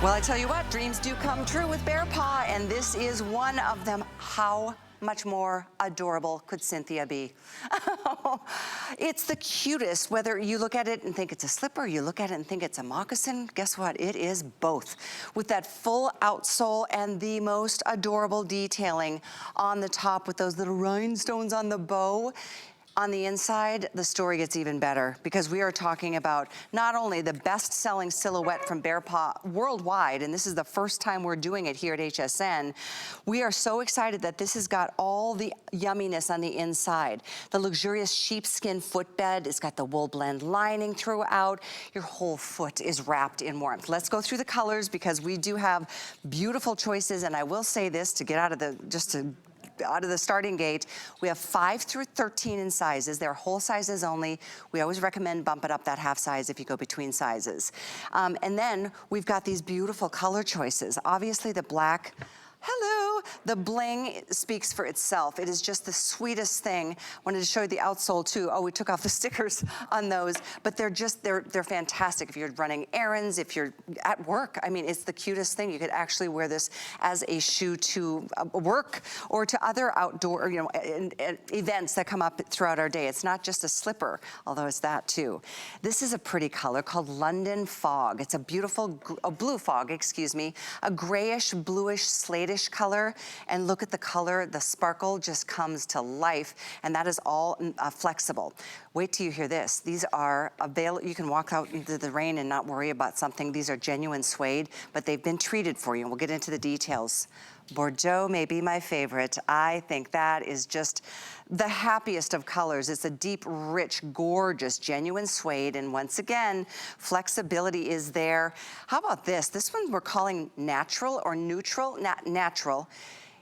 Well, I tell you what, dreams do come true with Bearpaw, and this is one of them. How much more adorable could Cynthia be? It's the cutest, whether you look at it and think it's a slipper, you look at it and think it's a moccasin, guess what? It is both. With that full outsole and the most adorable detailing on the top with those little rhinestones on the bow. On the inside, the story gets even better because we are talking about not only the best-selling silhouette from Bearpaw worldwide, and this is the first time we're doing it here at HSN. We are so excited that this has got all the yumminess on the inside. The luxurious sheepskin footbed, it's got the wool blend lining throughout. Your whole foot is wrapped in warmth. Let's go through the colors because we do have beautiful choices, and I will say this to get out of the, out of the starting gate, we have 5 through 13 in sizes. They're whole sizes only. We always recommend bump it up that half size if you go between sizes. And then we've got these beautiful color choices. Obviously the black, hello, the bling speaks for itself. It is just the sweetest thing. Wanted to show you the outsole too. Oh, we took off the stickers on those, but they're fantastic if you're running errands, if you're at work. I mean, it's the cutest thing. You could actually wear this as a shoe to work or to other outdoor, events that come up throughout our day. It's not just a slipper, although it's that too. This is a pretty color called London Fog. It's a beautiful, blue fog, excuse me, a grayish, bluish, slatish color, and look at the color, the sparkle just comes to life, and that is all flexible. Wait till you hear this. These are available, you can walk out into the rain and not worry about something. These are genuine suede, but they've been treated for you, and we'll get into the details. Bordeaux may be my favorite. I think that is just the happiest of colors. It's a deep, rich, gorgeous, genuine suede, and once again, flexibility is there. How about this? This one we're calling natural or neutral, natural.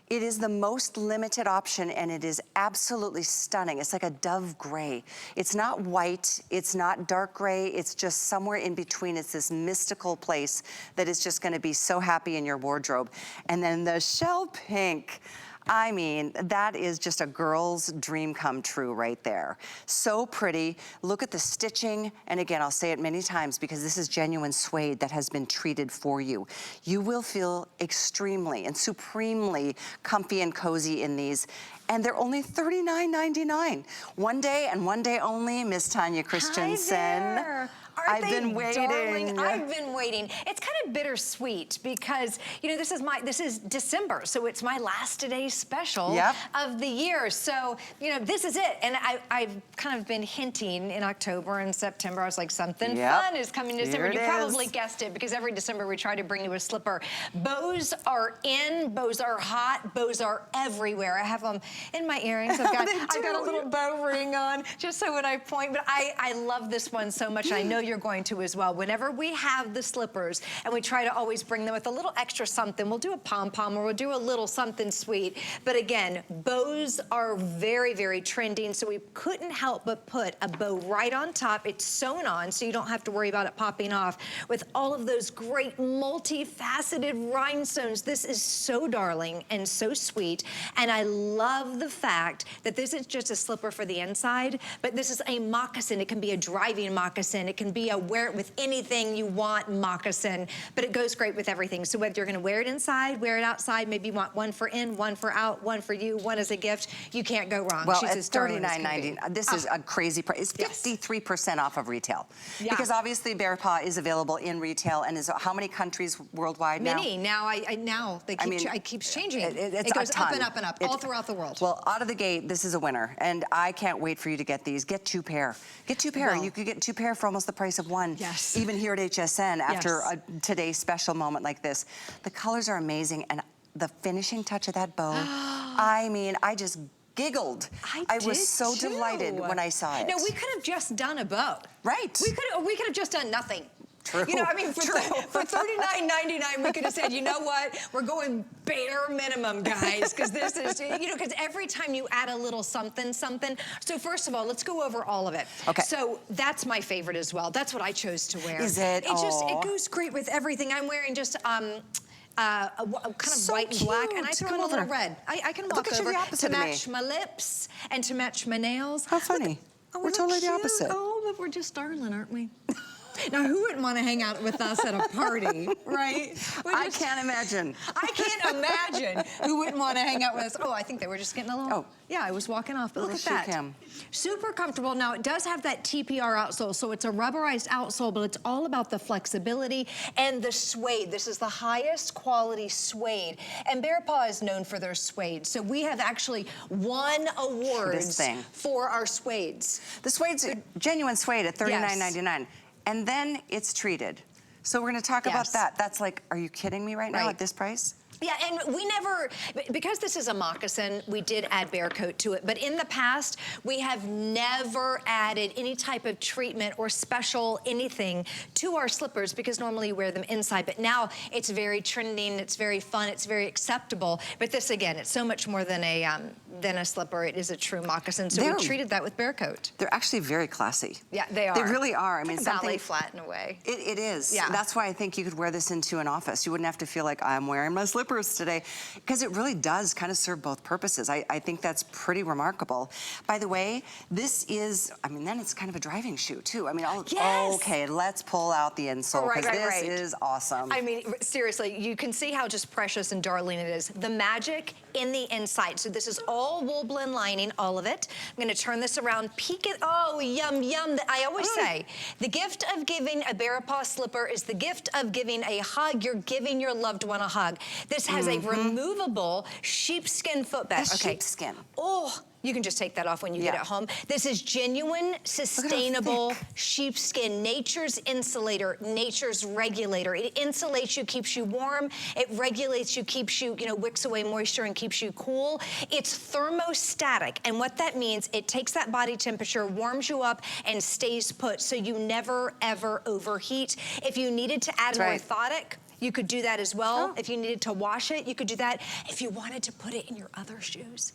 It is the most limited option, and it is absolutely stunning. It's like a dove gray. It's not white, it's not dark gray, it's just somewhere in between. It's this mystical place that is just gonna be so happy in your wardrobe. And then the shell pink. I mean, that is just a girl's dream come true right there. So pretty. Look at the stitching. And again, I'll say it many times because this is genuine suede that has been treated for you. You will feel extremely and supremely comfy and cozy in these. And they're only $39.99. One day and one day only, Miss Tanya Christensen. Hi there. I've been waiting. Darling? I've been waiting. It's kind of bittersweet because, this is December, so it's my last today special of the year. So, this is it. And I've kind of been hinting in October and September. I was like, something fun is coming in December. You probably guessed it because every December we try to bring you a slipper. Bows are in, bows are hot, bows are everywhere. I have them in my earrings. I've got a little bow ring on just so when I point, but I love this one so much. And I know you're going to as well. Whenever we have the slippers and we try to always bring them with a little extra something, we'll do a pom-pom or we'll do a little something sweet. But again, bows are very, very trending, so we couldn't help but put a bow right on top. It's sewn on, so you don't have to worry about it popping off with all of those great multifaceted rhinestones. This is so darling and so sweet, and I love the fact that this is just a slipper for the inside, but this is a moccasin. It can be a driving moccasin. It can be a wear it with anything you want moccasin, but it goes great with everything. So whether you're gonna wear it inside, wear it outside, maybe you want one for in, one for out, one for you, one as a gift, you can't go wrong. Well, it's $39.90. This is a crazy price. It's 53% off of retail. Because obviously Bearpaw is available in retail and is how many countries worldwide now? Many. Now, it keeps changing. It goes up and up and up, all throughout the world. Well, out of the gate, this is a winner, and I can't wait for you to get these. Get 2 pair. Get 2 pair. You could get 2 pair for almost the price of 1. Yes. Even here at HSN after today's special moment like this. The colors are amazing, and the finishing touch of that bow, I mean, I just giggled. I was so delighted when I saw it. No, we could have just done a bow. Right. We could have just done nothing. True. For $39.99, we could have said, you know what? We're going bare minimum, guys, because this is, because every time you add a little something. So first of all, let's go over all of it. Okay. So that's my favorite as well. That's what I chose to wear. Is it? It goes great with everything. I'm wearing just kind of white and black, and I throw in a little red. I can walk over to match my lips and to match my nails. How funny. Look, we're totally the opposite. Oh, but we're just darling, aren't we? Now, who wouldn't want to hang out with us at a party, right? I can't imagine. I can't imagine who wouldn't want to hang out with us. Oh, I think they were just getting a little... Oh. Yeah, I was walking off, but look at shoe that. cam. Super comfortable. Now, it does have that TPR outsole, so it's a rubberized outsole, but it's all about the flexibility and the suede. This is the highest quality suede, and Bearpaw is known for their suede. So we have actually won awards for our suedes. The suede's genuine suede at $39.99, and then it's treated. So we're going to talk about that. That's like, are you kidding me right now at this price? Yeah, and we never, because this is a moccasin, we did add bear coat to it, but in the past, we have never added any type of treatment or special anything to our slippers because normally you wear them inside, but now it's very trending, it's very fun, it's very acceptable, but this again, it's so much more than a slipper. It is a true moccasin, so we treated that with bear coat. They're actually very classy. Yeah, they are. They really are. I mean, it's ballet flat in a way. It is. Yeah. That's why I think you could wear this into an office. You wouldn't have to feel like I'm wearing my slippers today, because it really does kind of serve both purposes. I think that's pretty remarkable. By the way, this is, I mean, then it's kind of a driving shoe too. I mean, okay, let's pull out the insole, because this is awesome. I mean, seriously, you can see how just precious and darling it is. The magic in the inside. So this is all wool blend lining, all of it. I'm gonna turn this around, peek it, oh, yum, yum. I always say, the gift of giving a Bearpaw slipper is the gift of giving a hug. You're giving your loved one a hug. This has a removable sheepskin footbed. Sheepskin. Oh, you can just take that off when you get it home. This is genuine, sustainable sheepskin. Nature's insulator, nature's regulator. It insulates you, keeps you warm. It regulates you, keeps you, wicks away moisture and keeps you cool. It's thermostatic, and what that means, it takes that body temperature, warms you up, and stays put, so you never, ever overheat. If you needed to add an orthotic, you could do that as well. If you needed to wash it, you could do that. If you wanted to put it in your other shoes,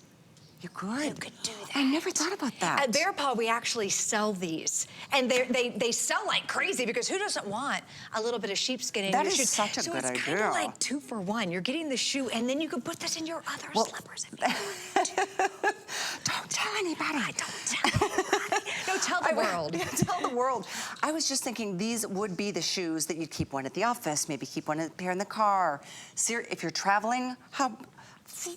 you could. You could do that. I never thought about that. At Bearpaw, we actually sell these. And they sell like crazy, because who doesn't want a little bit of sheepskin in your shoes? That is such a good idea. So it's kind of like 2 for 1. You're getting the shoe, and then you can put this in your other slippers if you want to. Don't tell anybody. Don't tell anybody. No, tell the world. Tell the world. I was just thinking these would be the shoes that you'd keep one at the office, maybe keep one pair in the car. If you're traveling,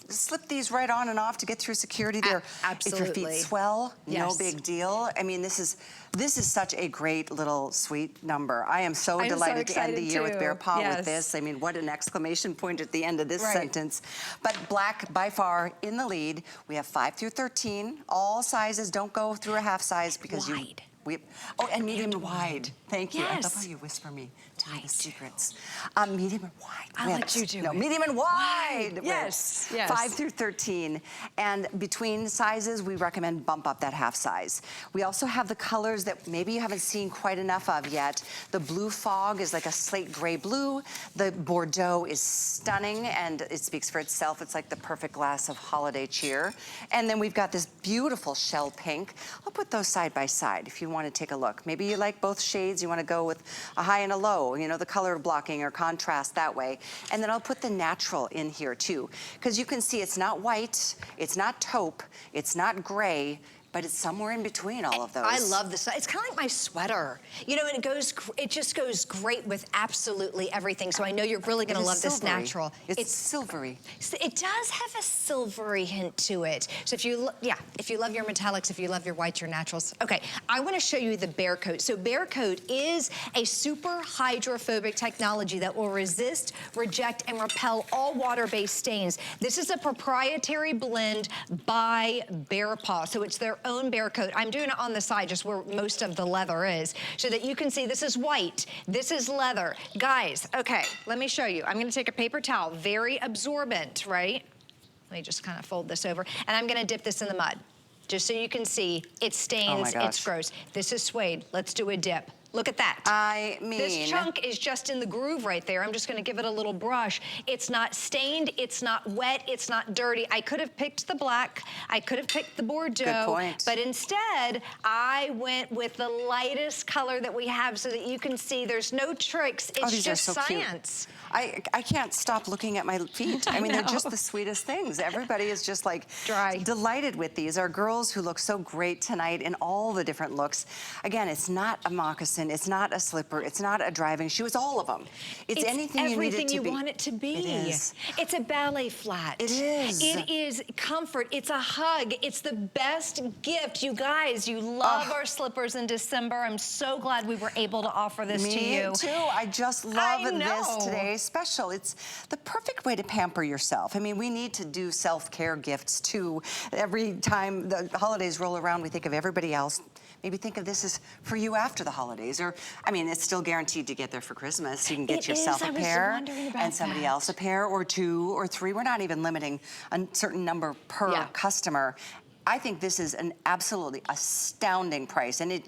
slip these right on and off to get through security there. Absolutely. If your feet swell, no big deal. I mean, this is such a great little sweet number. I am so delighted to end the year with Bearpaw with this. I mean, what an exclamation point at the end of this sentence. But black, by far, in the lead. We have 5 through 13. All sizes. Don't go through a half size, because and medium and wide. Thank you. I love how you whisper me to me the secrets. Medium and wide. I'll let you do it. Medium and wide. Yes. 5 through 13. And between sizes, we recommend bump up that half size. We also have the colors that maybe you haven't seen quite enough of yet. The blue fog is like a slate gray blue. The Bordeaux is stunning, and it speaks for itself. It's like the perfect glass of holiday cheer. And then we've got this beautiful shell pink. I'll put those side by side if you want to take a look. Maybe you like both shades. You want to go with a high and a low, the color blocking or contrast that way. And then I'll put the natural in here too, because you can see it's not white, it's not taupe, it's not gray, but it's somewhere in between all of those. I love this. It's kind of like my sweater. And it just goes great with absolutely everything. So I know you're really gonna love this natural. It's silvery. It does have a silvery hint to it. So if you love your metallics, if you love your whites, your naturals. Okay, I wanna show you the Bear Coat. So Bear Coat is a super hydrophobic technology that will resist, reject, and repel all water-based stains. This is a proprietary blend by Bearpaw. So it's their own Bear Coat. I'm doing it on the side, just where most of the leather is, so that you can see this is white, this is leather. Guys, okay, let me show you. I'm gonna take a paper towel, very absorbent, right? Let me just kind of fold this over, and I'm gonna dip this in the mud, just so you can see it stains, it's gross. This is suede. Let's do a dip. Look at that. I mean, this chunk is just in the groove right there. I'm just gonna give it a little brush. It's not stained, it's not wet, it's not dirty. I could have picked the black, I could have picked the Bordeaux. Good point. But instead, I went with the lightest color that we have, so that you can see there's no tricks. It's just science. I can't stop looking at my feet. I mean, they're just the sweetest things. Everybody is just like delighted with these. Our girls who look so great tonight in all the different looks. Again, it's not a moccasin. moccasin. It's not a slipper. It's not a driving shoe. It's all of them. It's anything you need it to be. Everything you want it to be. It is. It's a ballet flat. It is. It is comfort. It's a hug. It's the best gift. You guys, you love our slippers in December. I'm so glad we were able to offer this to you. Me too. I just love this today's special. It's the perfect way to pamper yourself. I mean, we need to do self-care gifts too. Every time the holidays roll around, we think of everybody else. Maybe think of this as for you after the holidays, or, I mean, it's still guaranteed to get there for Christmas. You can get yourself a pair and somebody else a pair, or 2 or 3. We're not even limiting a certain number per customer. I think this is an absolutely astounding price. And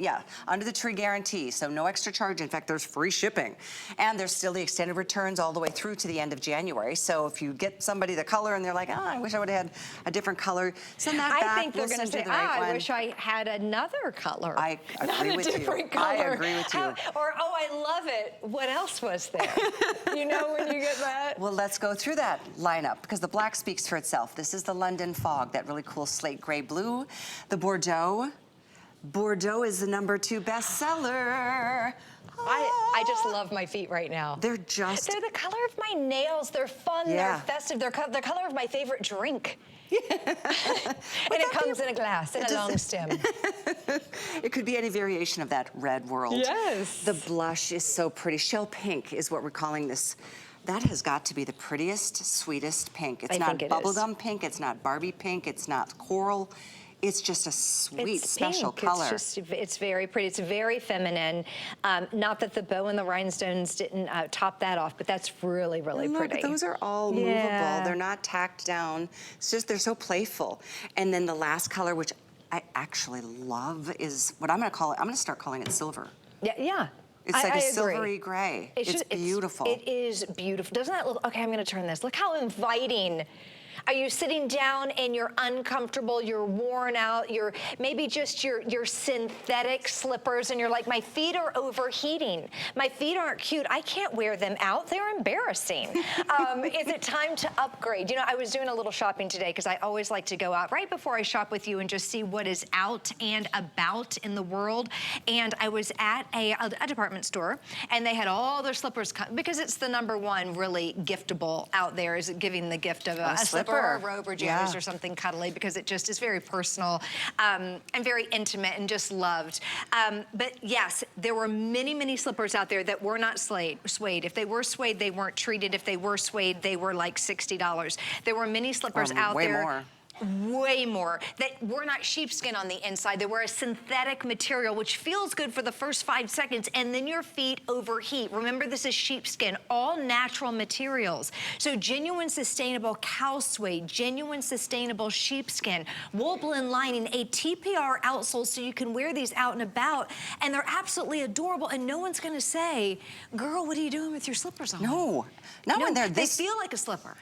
under the tree guarantee, so no extra charge. In fact, there's free shipping. And there's still the extended returns all the way through to the end of January. So if you get somebody the color and they're like, I wish I would have had a different color, send that back. I think they're going to say, I wish I had another color. I agree with you. Color. I agree with you. Or, I love it. What else was there? You know when you get that? Well, let's go through that lineup, because the black speaks for itself. This is the London Fog, that really cool slate gray blue. The Bordeaux. Bordeaux is the #2 bestseller. I just love my feet right now. They're the color of my nails. They're fun. They're festive. They're the color of my favorite drink. And it comes in a glass and a long stem. It could be any variation of that red world. Yes. The blush is so pretty. Shell pink is what we're calling this. That has got to be the prettiest, sweetest pink. It's not bubblegum pink. It's not Barbie pink. It's not coral. It's just a sweet, special color. It's very pretty. It's very feminine. Not that the bow and the rhinestones didn't top that off, but that's really, really pretty. Those are all movable. They're not tacked down. It's just, they're so playful. And then the last color, which I actually love, is what I'm going to call it. I'm going to start calling it silver. Yeah. It's like a silvery gray. It's beautiful. It is beautiful. Doesn't that look, okay, I'm gonna turn this. Look how inviting. Are you sitting down and you're uncomfortable, you're worn out, you're maybe just your synthetic slippers and you're like, my feet are overheating. My feet aren't cute. I can't wear them out. They're embarrassing. Is it time to upgrade? You know, I was doing a little shopping today because I always like to go out right before I shop with you and just see what is out and about in the world. And I was at a department store and they had all their slippers because it's the #1 really giftable out there, is giving the gift of a slipper or a robe or jammies or something cuddly, because it just is very personal and very intimate and just loved. But yes, there were many, many slippers out there that were not suede. If they were suede, they weren't treated. If they were suede, they were like $60. There were many slippers out there. Way more, that were not sheepskin on the inside. They were a synthetic material, which feels good for the first 5 seconds, and then your feet overheat. Remember, this is sheepskin, all natural materials. So genuine sustainable cow suede, genuine sustainable sheepskin, wool blend lining, a TPR outsole so you can wear these out and about, and they're absolutely adorable, and no one's gonna say, girl, what are you doing with your slippers on? No, not when they're this. They feel like a slipper.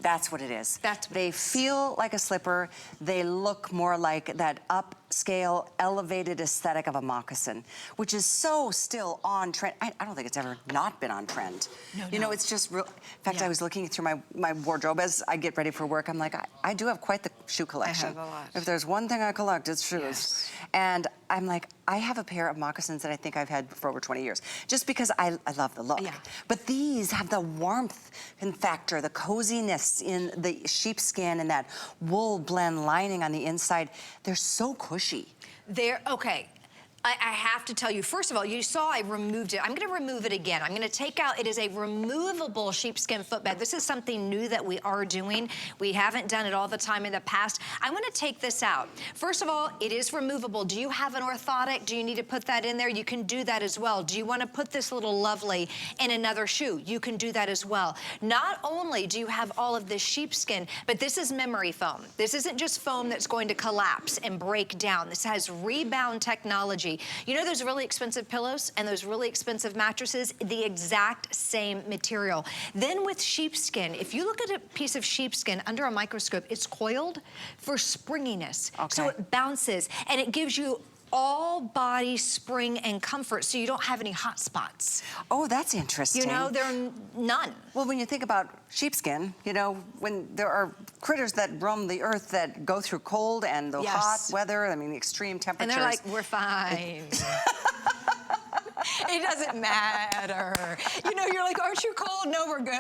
That's what it is. They feel like a slipper. They look more like that upscale, elevated aesthetic of a moccasin, which is so still on trend. I don't think it's ever not been on trend. You know, it's just real. In fact, I was looking through my wardrobe as I get ready for work. I'm like, I do have quite the shoe collection. I have a lot. If there's one thing I collect, it's shoes. Yes. And I'm like, I have a pair of moccasins that I think I've had for over 20 years, just because I love the look. But these have the warmth and factor, the coziness in the sheepskin and that wool blend lining on the inside. They're so cushy. Okay. I have to tell you, first of all, you saw I removed it. I'm gonna remove it again. I'm gonna take out, it is a removable sheepskin footbed. This is something new that we are doing. We haven't done it all the time in the past. I wanna take this out. First of all, it is removable. Do you have an orthotic? Do you need to put that in there? You can do that as well. Do you wanna put this little lovely in another shoe? You can do that as well. Not only do you have all of this sheepskin, but this is memory foam. This isn't just foam that's going to collapse and break down. This has rebound technology. You know those really expensive pillows and those really expensive mattresses? The exact same material. Then with sheepskin, if you look at a piece of sheepskin under a microscope, it's coiled for springiness. So it bounces and it gives you all body spring and comfort, so you don't have any hot spots. Oh, that's interesting. You know, there are none. Well, when you think about sheepskin, you know, when there are critters that roam the earth that go through cold and the hot weather, I mean, the extreme temperatures. And they're like, we're fine. matter. You know, you're like, aren't you cold? No, we're good.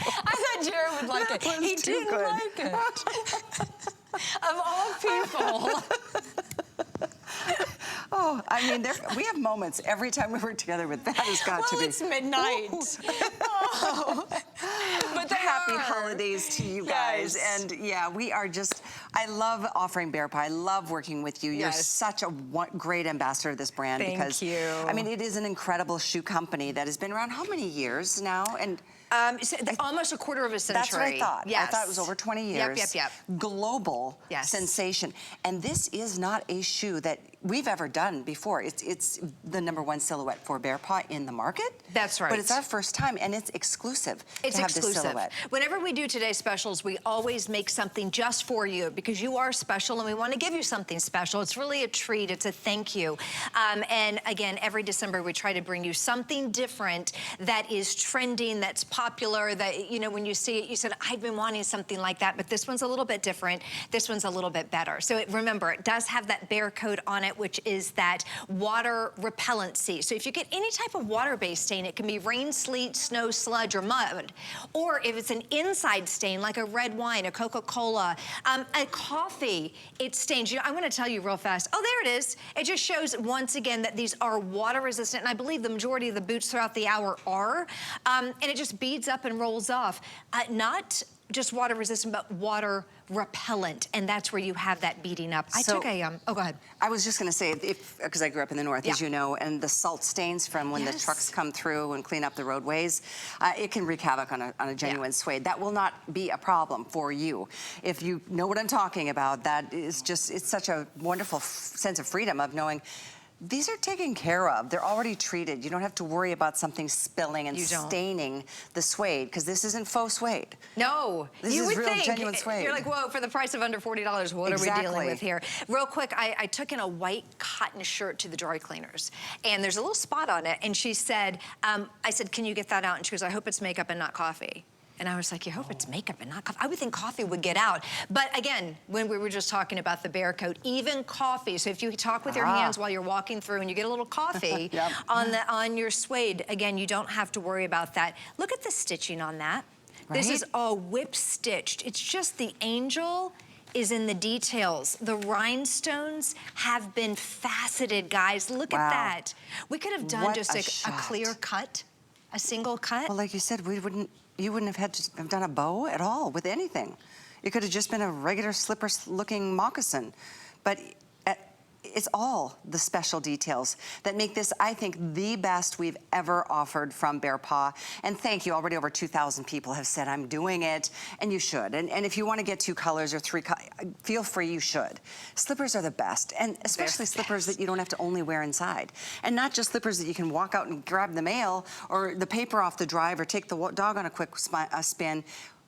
I thought Jared would like it. He didn't like it. Of all people. Oh, I mean, we have moments every time we work together, but that has got to be. Well, it's midnight. Oh. But happy holidays to you guys. Yes. And yeah, we are just, I love offering Bearpaw. I love working with you. You're such a great ambassador of this brand. Thank you. I mean, it is an incredible shoe company that has been around how many years now? And almost a quarter of a century. that's what I thought. Yes. I thought it was over 20 years. Yep. Global sensation. And this is not a shoe that we've ever done before. It's the #1 silhouette for Bearpaw in the market. That's right. But it's our first time, and it's exclusive to have this silhouette. Whenever we do today's specials, we always make something just for you because you are special and we want to give you something special. It's really a treat. It's a thank you. And again, every December we try to bring you something different that is trending, that's popular, that, you know, when you see it, you said, I've been wanting something like that, but this one's a little bit different. This one's a little bit better. So remember, it does have that bear coat on it, which is that water repellency. So if you get any type of water-based stain, it can be rain, sleet, snow, sludge, or mud. Or if it's an inside stain, like a red wine, a Coca-Cola, a coffee, it stains. You know, I'm gonna tell you real fast. Oh, there it is. It just shows once again that these are water resistant, and I believe the majority of the boots throughout the hour are. And it just beads up and rolls off. Not just water resistant, but water repellent, and that's where you have that beating up. I took a, oh, go ahead. I was just gonna say, because I grew up in the north, as you know, and the salt stains from when the trucks come through and clean up the roadways, it can wreak havoc on a genuine suede. That will not be a problem for you. If you know what I'm talking about, that is just, it's such a wonderful sense of freedom of knowing these are taken care of. They're already treated. You don't have to worry about something spilling and staining the suede, because this isn't faux suede. No. This is real, genuine suede. You're like, whoa, for the price of under $40, what are we dealing with here? Real quick, I took in a white cotton shirt to the dry cleaners, and there's a little spot on it, and she said, I said, can you get that out? And she goes, I hope it's makeup and not coffee. And I was like, you hope it's makeup and not coffee. I would think coffee would get out. But again, when we were just talking about the bear coat, even coffee, so if you talk with your hands while you're walking through and you get a little coffee on your suede, again, you don't have to worry about that. Look at the stitching on that. This is all whip stitched. It's just the angel is in the details. The rhinestones have been faceted, guys. Look at that. We could have done just a clear cut, a single cut. Well, like you said, you wouldn't have had to have done a bow at all with anything. It could have just been a regular slipper-looking moccasin. But it's all the special details that make this, I think, the best we've ever offered from Bearpaw. And thank you, already over 2,000 people have said, I'm doing it, and you should. And if you want to get 2 colors or 3 colors, feel free, you should. Slippers are the best, and especially slippers that you don't have to only wear inside. And not just slippers that you can walk out and grab the mail or the paper off the drive or take the dog on a quick spin.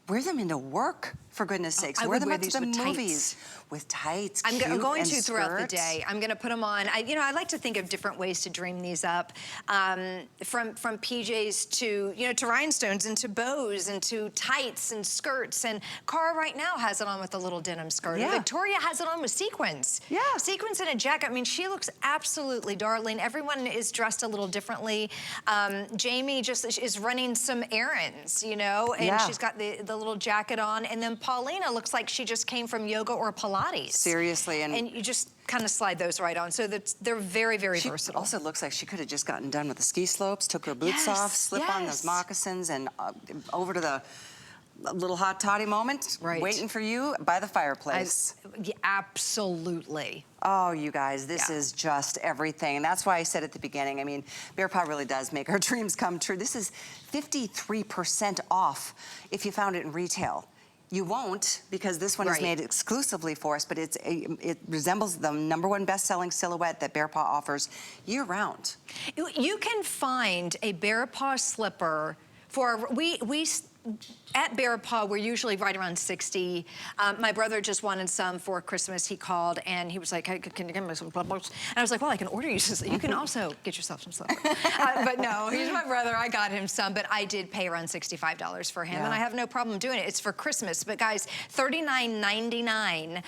Wear them into work, for goodness sakes. Wear them out to the movies. With tights, I'm going to throughout the day. I'm going to put them on. I like to think of different ways to dream these up, from PJs to to rhinestones and to bows and to tights and skirts. And Cara right now has it on with a little denim skirt. Yeah. Victoria has it on with sequins. Yeah, sequins and a jacket. I mean, she looks absolutely darling. Everyone is dressed a little differently. Jamie just is running some errands, and she's got the little jacket on. And then Paulina looks like she just came from yoga or Pilates. Seriously. And you just kind of slide those right on. So they're very, very versatile. Also looks like she could have just gotten done with the ski slopes, took her boots off, slip on those moccasins, and over to the little hot toddy moment, waiting for you by the fireplace. Absolutely. Oh, you guys, this is just everything. And that's why I said at the beginning, I mean, Bearpaw really does make our dreams come true. This is 53% off if you found it in retail. You won't, because this one is made exclusively for us, but it resembles the #1 best-selling silhouette that Bearpaw offers year-round. You can find a Bearpaw slipper for, we at Bearpaw, we're usually right around 60. My brother just wanted some for Christmas. He called and he was like, hey, can you give me some slippers? And I was like, well, I can order you some. You can also get yourself some slippers. But no, he's my brother. I got him some, but I did pay around $65 for him, and I have no problem doing it. It's for Christmas. But guys, $39.99.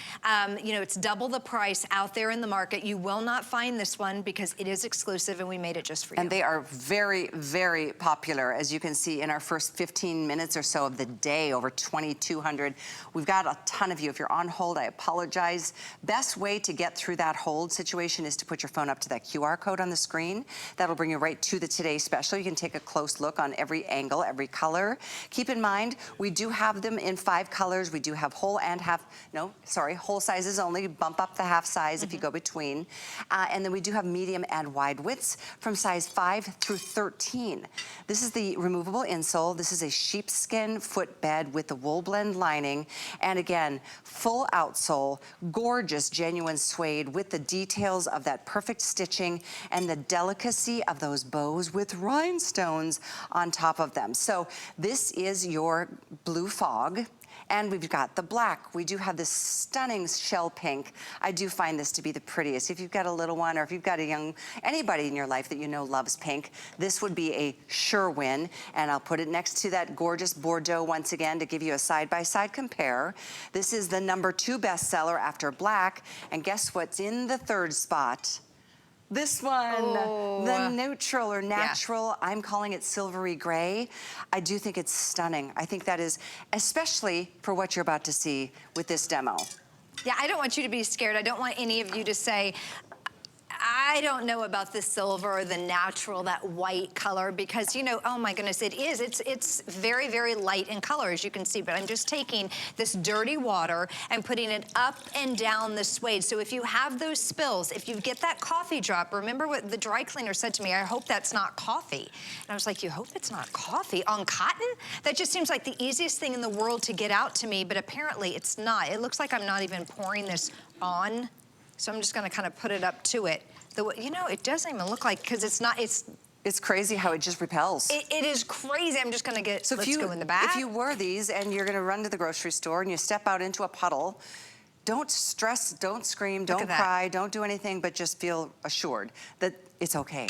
You know, it's double the price out there in the market. You will not find this one because it is exclusive, and we made it just for you. And they are very, very popular, as you can see in our first 15 minutes or so of the day, over 2,200. We've got a ton of you. If you're on hold, I apologize. Best way to get through that hold situation is to put your phone up to that QR code on the screen. That'll bring you right to the Today Special. You can take a close look on every angle, every color. Keep in mind, we do have them in 5 colors. We do have whole and half, no, sorry, whole sizes only. Bump up the half size if you go between. And then we do have medium and wide widths from size 5 through 13. This is the removable insole. This is a sheepskin footbed with the wool blend lining. And again, full outsole, gorgeous genuine suede with the details of that perfect stitching and the delicacy of those bows with rhinestones on top of them. So this is your blue fog. And we've got the black. We do have this stunning shell pink. I do find this to be the prettiest. If you've got a little one, or if you've got a young, anybody in your life that you know loves pink, this would be a sure win. And I'll put it next to that gorgeous Bordeaux once again to give you a side-by-side compare. This is the #2 bestseller after black. And guess what's in the 3rd spot? This one, the neutral or natural, I'm calling it silvery gray. I do think it's stunning. I think that is, especially for what you're about to see with this demo. Yeah, I don't want you to be scared. I don't want any of you to say, I don't know about the silver or the natural, that white color, because, you know, oh my goodness, it is. It's very, very light in color, as you can see, but I'm just taking this dirty water and putting it up and down the suede. So if you have those spills, if you get that coffee drop, remember what the dry cleaner said to me, I hope that's not coffee. And I was like, you hope it's not coffee? On cotton? That just seems like the easiest thing in the world to get out to me, but apparently it's not. It looks like I'm not even pouring this on. So I'm just gonna kind of put it up to it. You know, it doesn't even look like, because it's not, it's crazy how it just repels. It is crazy. I'm just gonna get, so let's go in the back. If you wear these and you're gonna run to the grocery store and you step out into a puddle, don't stress, don't scream, don't cry, don't do anything, but just feel assured that it's okay.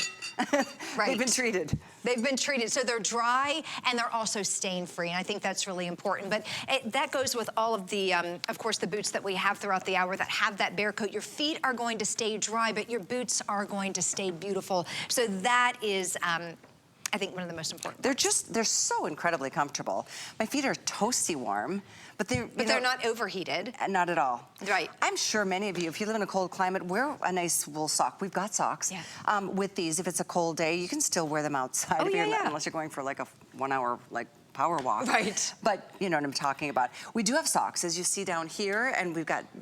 Right. They've been treated. They've been treated. So they're dry and they're also stain-free, and I think that's really important. But that goes with all of the, of course, the boots that we have throughout the hour that have that bear coat. Your feet are going to stay dry, but your boots are going to stay beautiful. So that is, I think, one of the most important parts. They're so incredibly comfortable. My feet are toasty warm, but they're not overheated. Not at all. Right. I'm sure many of you, if you live in a cold climate, wear a nice wool sock. We've got socks. Yeah. With these, if it's a cold day, you can still wear them outside. Unless you're going for like a 1 hour power walk. Right. But you know what I'm talking about. We do have socks, as you see down here, and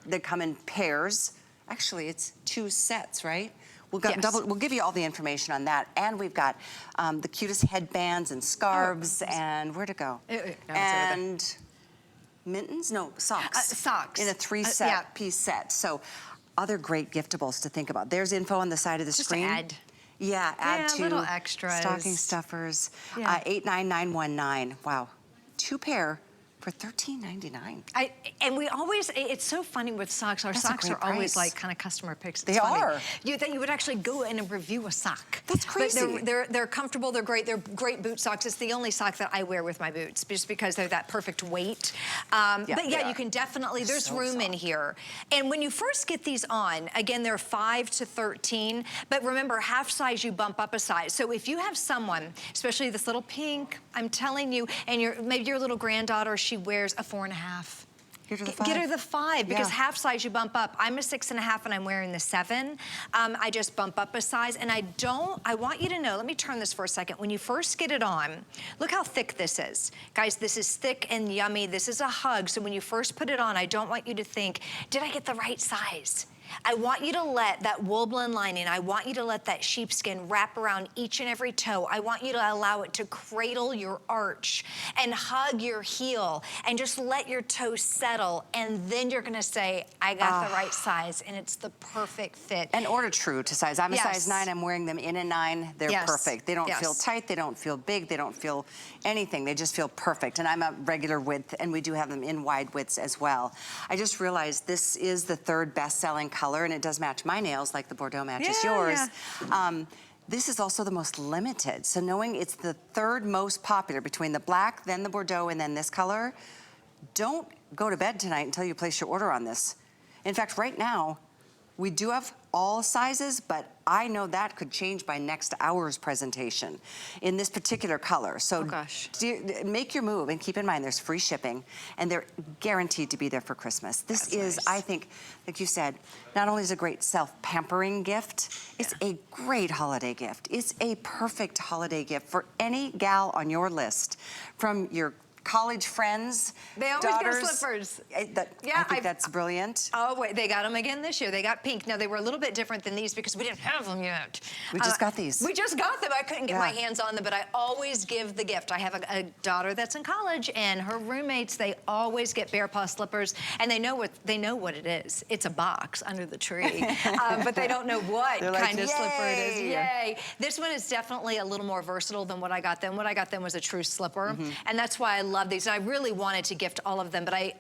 they come in pairs. Actually, it's 2 sets, right? We'll give you all the information on that. And we've got the cutest headbands and scarves and where to go? And mittens? No, socks. Socks. In a 3-piece set. So other great giftables to think about. There's info on the side of the screen. Add. Yeah, add to little extras. Stocking stuffers. 89919. Wow. 2 pair for $13.99. And we always, it's so funny with socks. Our socks are always like kind of customer picks. They are. That you would actually go in and review a sock. That's crazy. But they're comfortable, they're great boot socks. It's the only sock that I wear with my boots, just because they're that perfect weight. But yeah, you can definitely, there's room in here. And when you first get these on, again, they're 5 to 13, but remember, half size, you bump up a size. So if you have someone, especially this little pink, I'm telling you, and maybe your little granddaughter, she wears a 4.5. Get her the 5. Get her the 5, because half size you bump up. I'm a 6.5 and I'm wearing the 7. I just bump up a size, and I want you to know, let me turn this for a second. When you first get it on, look how thick this is. Guys, this is thick and yummy. This is a hug. So when you first put it on, I don't want you to think, did I get the right size? I want you to let that wool blend lining, I want you to let that sheepskin wrap around each and every toe. I want you to allow it to cradle your arch and hug your heel and just let your toes settle. And then you're gonna say, I got the right size, and it's the perfect fit. And order true to size. I'm a size 9, I'm wearing them in a 9. They're perfect. They don't feel tight, they don't feel big, they don't feel anything. They just feel perfect. And I'm a regular width, and we do have them in wide widths as well. I just realized this is the 3rd best-selling color, and it does match my nails like the Bordeaux matches yours. This is also the most limited. So knowing it's the 3rd most popular between the black, then the Bordeaux, and then this color, don't go to bed tonight until you place your order on this. In fact, right now, we do have all sizes, but I know that could change by next hour's presentation in this particular color. So make your move, and keep in mind there's free shipping, and they're guaranteed to be there for Christmas. This is, I think, like you said, not only is it a great self-pampering gift, it's a great holiday gift. It's a perfect holiday gift for any gal on your list, from your college friends, they always daughters. get slippers. I think that's brilliant. Oh wait, they got them again this year. They got pink. Now they were a little bit different than these because we didn't have them yet. We just got these. We just got them. I couldn't get my hands on them, but I always give the gift. I have a daughter that's in college, and her roommates, they always get Bearpaw slippers, and they know what it is. It's a box under the tree, but they don't know what kind of slipper it is. Yay! This one is definitely a little more versatile than what I got them. What I got them was a true slipper, and that's why I love these. And I really wanted to gift all of them, but I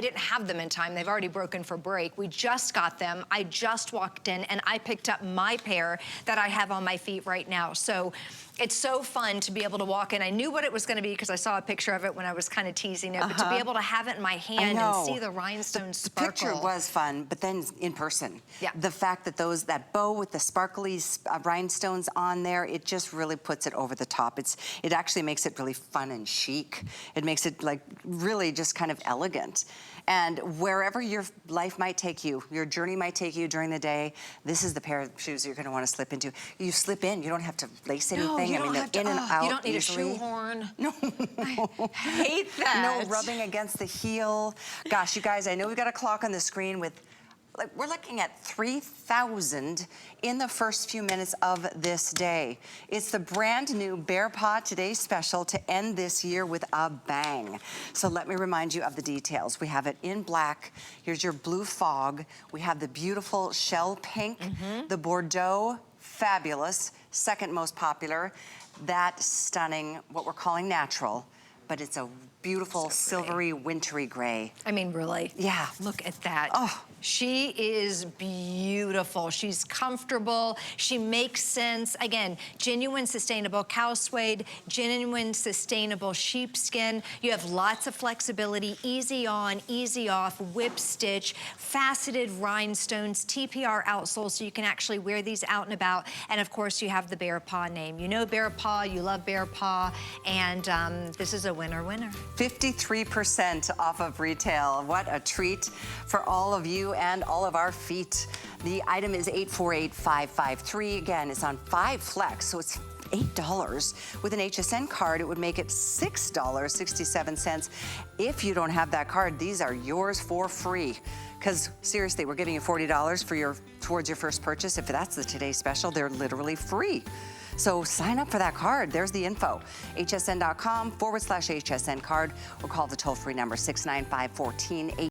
didn't have them in time. They've already broken for break. We just got them. I just walked in, and I picked up my pair that I have on my feet right now. So it's so fun to be able to walk in. I knew what it was gonna be because I saw a picture of it when I was kind of teasing it, but to be able to have it in my hand and see the rhinestone sparkle. The picture was fun, but then in person, the fact that that bow with the sparkly rhinestones on there, it just really puts it over the top. It actually makes it really fun and chic. It makes it like really just kind of elegant. And wherever your life might take you, your journey might take you during the day, this is the pair of shoes you're gonna wanna slip into. You slip in, you don't have to lace anything. You don't have to, in and out you don't need easily. a shoehorn. No. I hate that. No rubbing against the heel. Gosh, you guys, I know we've got a clock on the screen with, like, we're looking at 3,000 in the first few minutes of this day. It's the brand new Bearpaw Today Special to end this year with a bang. So let me remind you of the details. We have it in black. Here's your blue fog. We have the beautiful shell pink, the Bordeaux, fabulous, 2nd most popular. That stunning, what we're calling natural, but it's a beautiful silvery wintry gray. I mean, really. Yeah. Look at that. Oh. She is beautiful. She's comfortable. She makes sense. Again, genuine sustainable cow suede, genuine sustainable sheepskin. You have lots of flexibility, easy on, easy off, whip stitch, faceted rhinestones, TPR outsole, so you can actually wear these out and about. And of course, you have the Bearpaw name. You know Bearpaw, you love Bearpaw, and this is a winner. 53% off of retail. What a treat for all of you and all of our feet. The item is 848553. Again, it's on 5 flex, so it's $8. With an HSN card, it would make it $6.67. If you don't have that card, these are yours for free. Because seriously, we're giving you $40 towards your first purchase. If that's the Today Special, they're literally free. So sign up for that card. There's the info. hsn.com/HSN card, or call the toll-free number 695-1480.